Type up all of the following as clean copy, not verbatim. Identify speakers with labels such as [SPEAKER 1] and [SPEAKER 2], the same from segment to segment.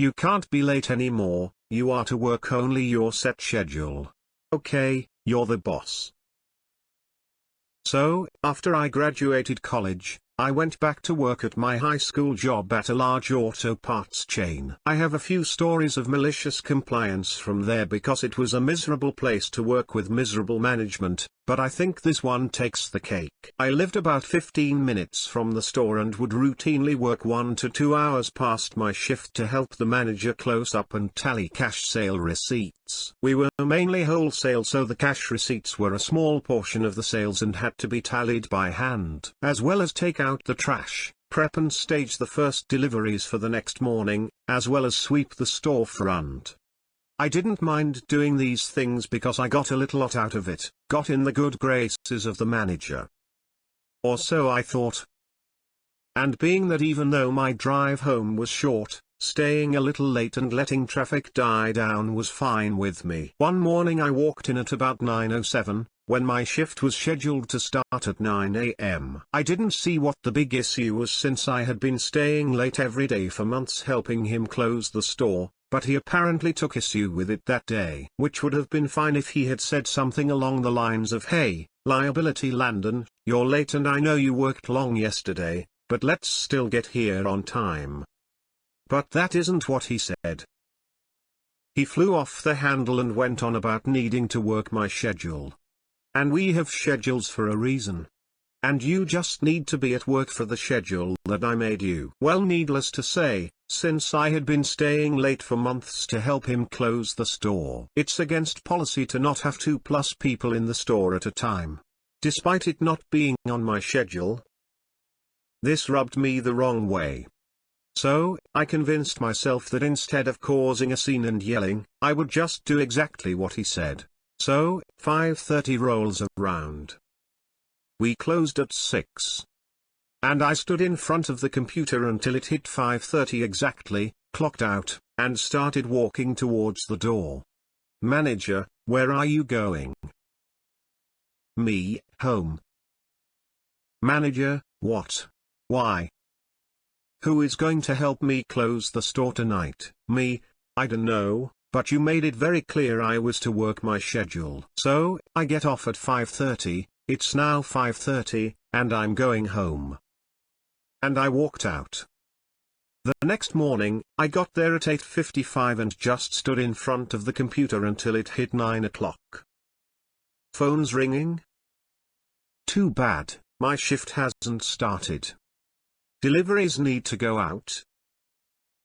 [SPEAKER 1] You can't be late anymore, you are to work only your set schedule. Okay, you're the boss. So, after I graduated college, I went back to work at my high school job at a large auto parts chain. I have a few stories of malicious compliance from there because it was a miserable place to work with miserable management, but I think this one takes the cake. I lived about 15 minutes from the store and would routinely work 1 to 2 hours past my shift to help the manager close up and tally cash sale receipts. We were mainly wholesale, so the cash receipts were a small portion of the sales and had to be tallied by hand, as well as take out the trash, prep and stage the first deliveries for the next morning, as well as sweep the storefront. I didn't mind doing these things because I got a little lot out of it, got in the good graces of the manager. Or so I thought. And being that even though my drive home was short, staying a little late and letting traffic die down was fine with me. One morning I walked in at about 9:07, when my shift was scheduled to start at 9 a.m. I didn't see what the big issue was since I had been staying late every day for months helping him close the store, but he apparently took issue with it that day. Which would have been fine if he had said something along the lines of, "Hey, liability Landon, you're late and I know you worked long yesterday, but let's still get here on time." But that isn't what he said. He flew off the handle and went on about needing to work my schedule. And we have schedules for a reason. And you just need to be at work for the schedule that I made you. Well, needless to say, since I had been staying late for months to help him close the store, it's against policy to not have 2+ people in the store at a time, despite it not being on my schedule. This rubbed me the wrong way. So, I convinced myself that instead of causing a scene and yelling, I would just do exactly what he said. So, 5:30 rolls around. We closed at 6. And I stood in front of the computer until it hit 5:30 exactly, clocked out, and started walking towards the door. "Manager, where are you going?" Me, home. "Manager, what? Why? Who is going to help me close the store tonight?" Me, "I don't know, but you made it very clear I was to work my schedule." So, I get off at 5:30, it's now 5:30, and I'm going home. And I walked out. The next morning, I got there at 8:55 and just stood in front of the computer until it hit 9 o'clock. Phone's ringing? Too bad, my shift hasn't started. Deliveries need to go out?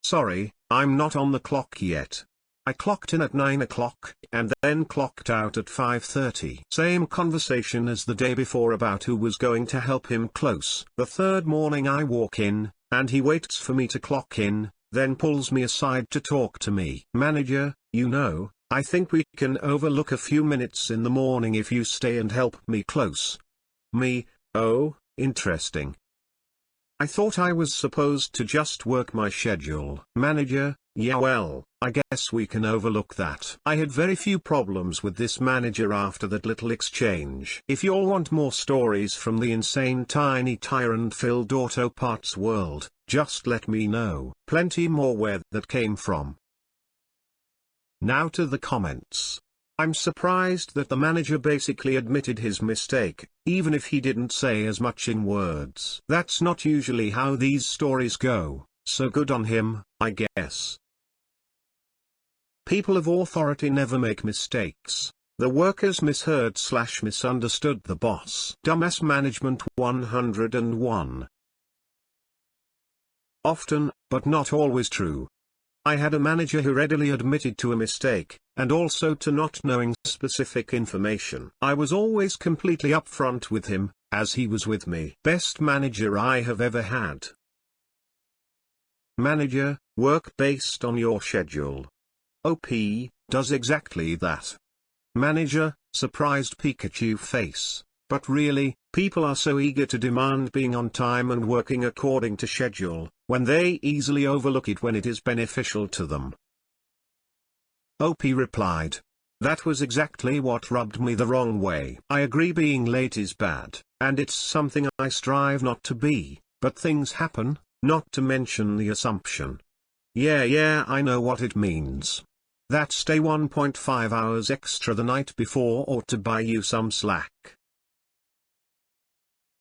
[SPEAKER 1] Sorry, I'm not on the clock yet. I clocked in at 9 o'clock, and then clocked out at 5:30. Same conversation as the day before about who was going to help him close. The third morning I walk in, and he waits for me to clock in, then pulls me aside to talk to me. "Manager, you know, I think we can overlook a few minutes in the morning if you stay and help me close." Me, "Oh, interesting. I thought I was supposed to just work my schedule." Manager, "Yeah, well, I guess we can overlook that." I had very few problems with this manager after that little exchange. If y'all want more stories from the insane tiny tyrant-filled auto parts world, just let me know. Plenty more where that came from. Now to the comments. I'm surprised that the manager basically admitted his mistake, even if he didn't say as much in words. That's not usually how these stories go, so good on him, I guess. People of authority never make mistakes. The workers misheard/misunderstood the boss. Dumbass Management 101. Often, but not always true. I had a manager who readily admitted to a mistake, and also to not knowing specific information. I was always completely upfront with him, as he was with me. Best manager I have ever had. Manager, work based on your schedule. OP, does exactly that. Manager, surprised Pikachu face. But really, people are so eager to demand being on time and working according to schedule, when they easily overlook it when it is beneficial to them. OP replied. That was exactly what rubbed me the wrong way. I agree being late is bad, and it's something I strive not to be, but things happen, not to mention the assumption. Yeah, I know what it means. That stay 1.5 hours extra the night before ought to buy you some slack.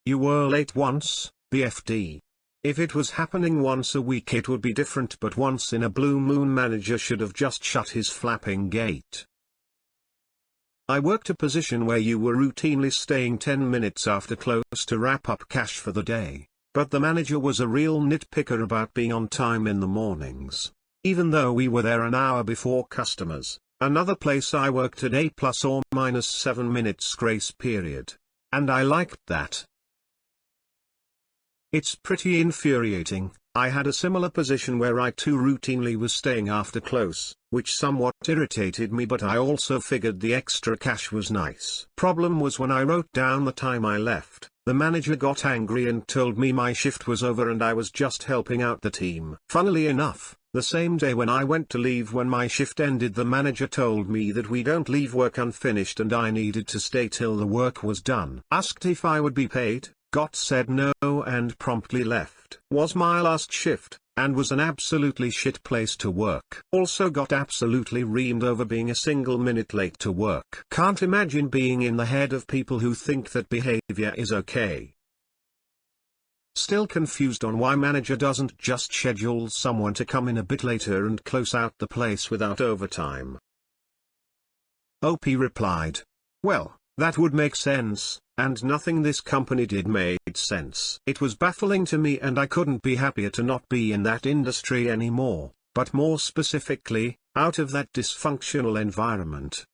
[SPEAKER 1] You were late once, BFD. If it was happening once a week it would be different, but once in a blue moon manager should have just shut his flapping gate. I worked a position where you were routinely staying 10 minutes after close to wrap up cash for the day, but the manager was a real nitpicker about being on time in the mornings, even though we were there an hour before customers. Another place I worked had a plus or minus 7 minutes grace period, and I liked that. It's pretty infuriating. I had a similar position where I too routinely was staying after close, which somewhat irritated me, but I also figured the extra cash was nice. Problem was when I wrote down the time I left, the manager got angry and told me my shift was over and I was just helping out the team. Funnily enough, the same day when I went to leave when my shift ended, the manager told me that we don't leave work unfinished and I needed to stay till the work was done. Asked if I would be paid, said no and promptly left. Was my last shift, and was an absolutely shit place to work. Also got absolutely reamed over being a single minute late to work. Can't imagine being in the head of people who think that behavior is okay. Still confused on why manager doesn't just schedule someone to come in a bit later and close out the place without overtime. OP replied, well, that would make sense, and nothing this company did made sense. It was baffling to me and I couldn't be happier to not be in that industry anymore, but more specifically, out of that dysfunctional environment.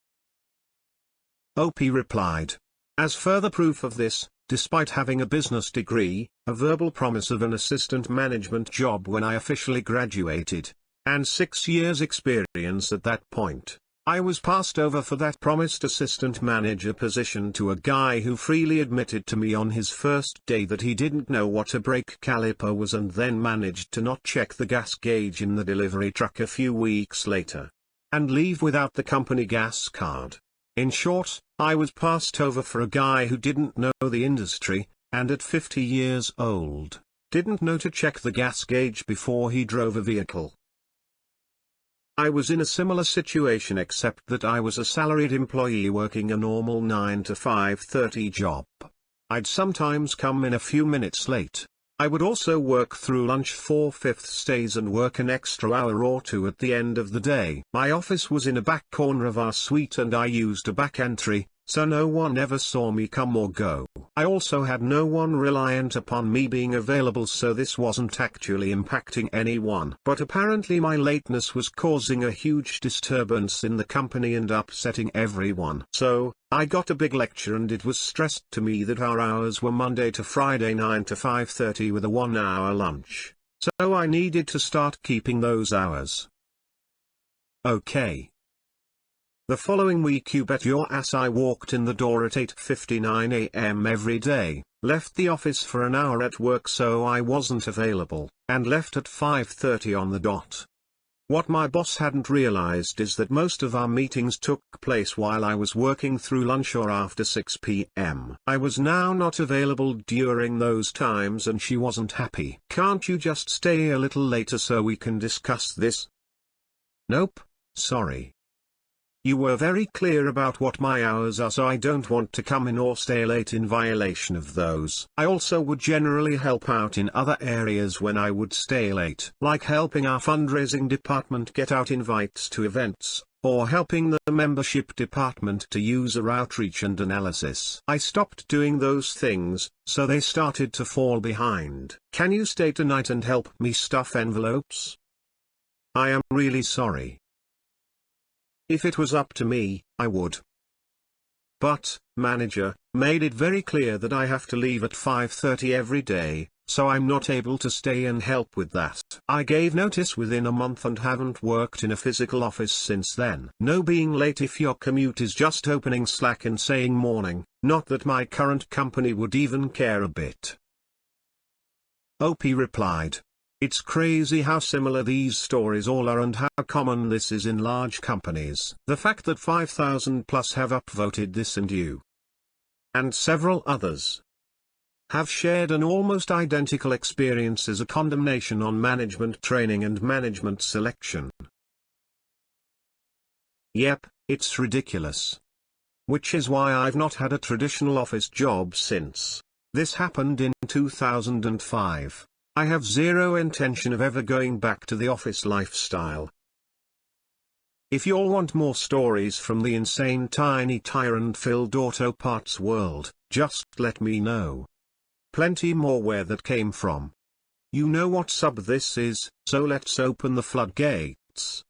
[SPEAKER 1] OP replied, as further proof of this, despite having a business degree, a verbal promise of an assistant management job when I officially graduated, and 6 years experience at that point, I was passed over for that promised assistant manager position to a guy who freely admitted to me on his first day that he didn't know what a brake caliper was and then managed to not check the gas gauge in the delivery truck a few weeks later, and leave without the company gas card. In short, I was passed over for a guy who didn't know the industry, and at 50 years old, didn't know to check the gas gauge before he drove a vehicle. I was in a similar situation except that I was a salaried employee working a normal 9 to 5:30 job. I'd sometimes come in a few minutes late. I would also work through lunch 4/5 days and work an extra hour or two at the end of the day. My office was in a back corner of our suite and I used a back entry, so no one ever saw me come or go. I also had no one reliant upon me being available, so this wasn't actually impacting anyone. But apparently my lateness was causing a huge disturbance in the company and upsetting everyone. So, I got a big lecture and it was stressed to me that our hours were Monday to Friday 9 to 5:30 with a 1-hour lunch. So I needed to start keeping those hours. Okay. The following week, you bet your ass I walked in the door at 8:59 a.m. every day, left the office for an hour at work so I wasn't available, and left at 5:30 on the dot. What my boss hadn't realized is that most of our meetings took place while I was working through lunch or after 6 p.m. I was now not available during those times and she wasn't happy. Can't you just stay a little later so we can discuss this? Nope, sorry. You were very clear about what my hours are, so I don't want to come in or stay late in violation of those. I also would generally help out in other areas when I would stay late, like helping our fundraising department get out invites to events, or helping the membership department to user outreach and analysis. I stopped doing those things, so they started to fall behind. Can you stay tonight and help me stuff envelopes? I am really sorry. If it was up to me, I would. But, manager, made it very clear that I have to leave at 5:30 every day, so I'm not able to stay and help with that. I gave notice within a month and haven't worked in a physical office since then. No being late if your commute is just opening Slack and saying morning, not that my current company would even care a bit. OP replied. It's crazy how similar these stories all are and how common this is in large companies. The fact that 5,000 plus have upvoted this and you, and several others, have shared an almost identical experience as a condemnation on management training and management selection. Yep, it's ridiculous. Which is why I've not had a traditional office job since. This happened in 2005. I have zero intention of ever going back to the office lifestyle. If you'll want more stories from the insane tiny tyrant-filled auto parts world, just let me know. Plenty more where that came from. You know what sub this is, so let's open the floodgates.